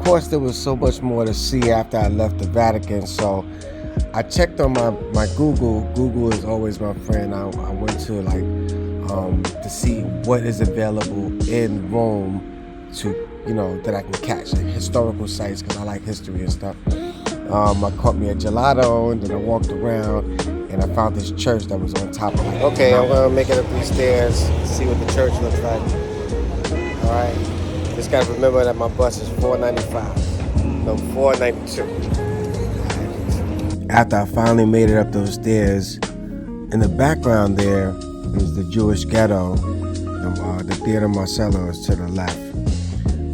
course, there was so much more to see after I left the Vatican. So I checked on my Google. Google is always my friend. I went to to see what is available in Rome to, that I can catch, like historical sites, because I like history and stuff. I caught me a gelato, and then I walked around, and I found this church that was on top of it. Okay, I'm gonna make it up these stairs, see what the church looks like. All right, just gotta remember that my bus is 495, no 492. After I finally made it up those stairs, in the background there is the Jewish ghetto. The Theater Marcello is to the left.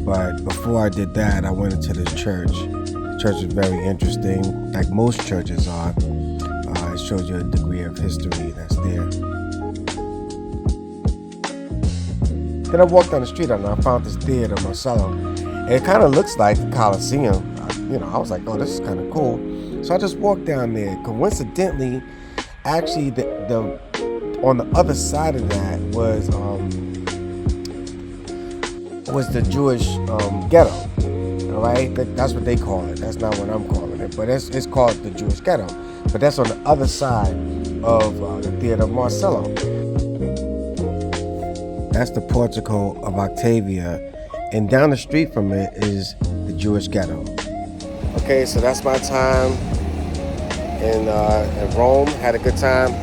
But before I did that, I went into this church. The church is very interesting, like most churches are. It shows you a degree of history that's there. Then I walked down the street and I found this Theater Marcello. And it kind of looks like the Coliseum. I was like, oh, this is kind of cool. So I just walked down there. Coincidentally, actually, the on the other side of that was the Jewish ghetto. All right, that's what they call it. That's not what I'm calling it, but it's called the Jewish ghetto. But that's on the other side of the Theater Marcello. That's the Portico of Octavia, and down the street from it is the Jewish ghetto. Okay, so that's my time in Rome. Had a good time.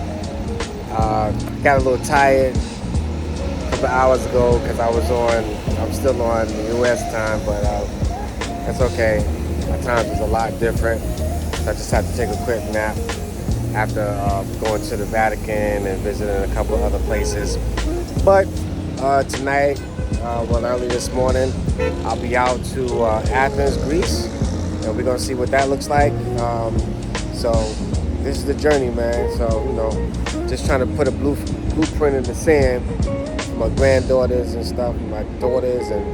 Got a little tired a couple hours ago because I'm still on the U.S. time, but that's okay. My time is a lot different. So I just had to take a quick nap after going to the Vatican and visiting a couple other places. But tonight, early this morning, I'll be out to Athens, Greece, and we're gonna see what that looks like. So this is the journey, man. So just trying to put a blueprint in the sand for my granddaughters and stuff, my daughters, and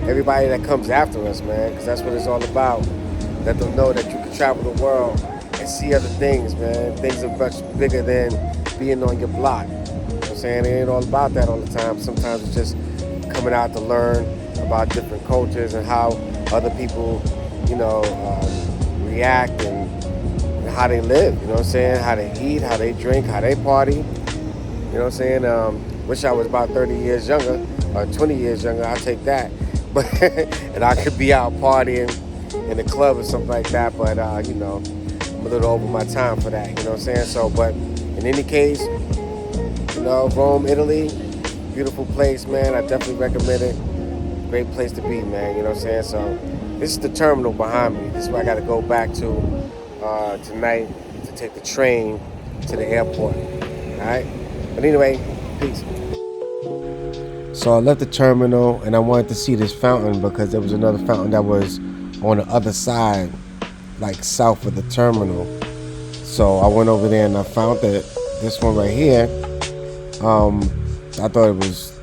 everybody that comes after us, man. Because that's what it's all about. Let them know that you can travel the world and see other things, man. Things are much bigger than being on your block. You know what I'm saying? It ain't all about that all the time. Sometimes it's just coming out to learn about different cultures and how other people, react and how they live. You know what I'm saying? How they eat, how they drink, how they party. You know what I'm saying? Wish I was about 30 years younger or 20 years younger. I'll take that. But and I could be out partying in the club or something like that. But I'm a little over my time for that. You know what I'm saying? So, but in any case, Rome, Italy, beautiful place, man. I definitely recommend it. Great place to be, man. You know what I'm saying? So this is the terminal behind me. This is where I got to go back to tonight to take the train to the airport. All right? But anyway, peace. So I left the terminal and I wanted to see this fountain because there was another fountain that was on the other side, like south of the terminal. So I went over there and I found that this one right here. I thought it was,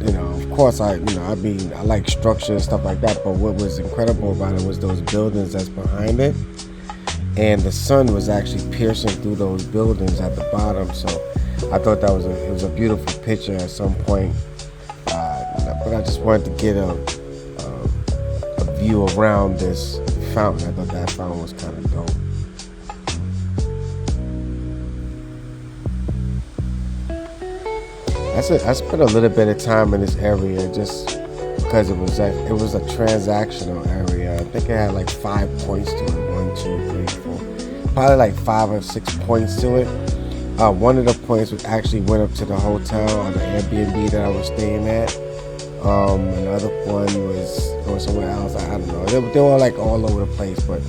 of course I like structure and stuff like that, but what was incredible about it was those buildings that's behind it. And the sun was actually piercing through those buildings at the bottom. So I thought it was a beautiful picture at some point. But I just wanted to get a view around this fountain. I thought that fountain was kind of dope. I spent a little bit of time in this area just because it was a transactional area. I think it had like 5 points to it. 1, 2, 3, 4. Probably like 5 or 6 points to it. One of the points actually went up to the hotel or the Airbnb that I was staying at. Another one was going somewhere else. I don't know. They were like all over the place, but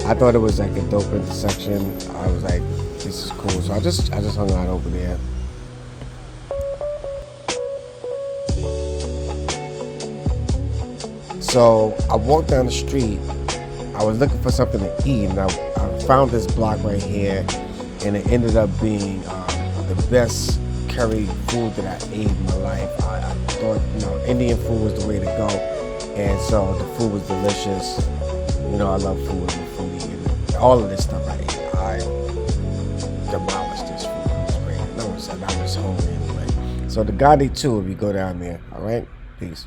I thought it was like a dope intersection. I was like, this is cool. So I just hung out over there. So I walked down the street. I was looking for something to eat, and I found this block right here, and it ended up being the best curry food that I ate in my life. I thought, Indian food was the way to go, and so the food was delicious. I love food and foodie, and all of this stuff I ate. I demolished this food. It was great. I was hungry anyway. So the Gandhi too, if you go down there. All right, peace.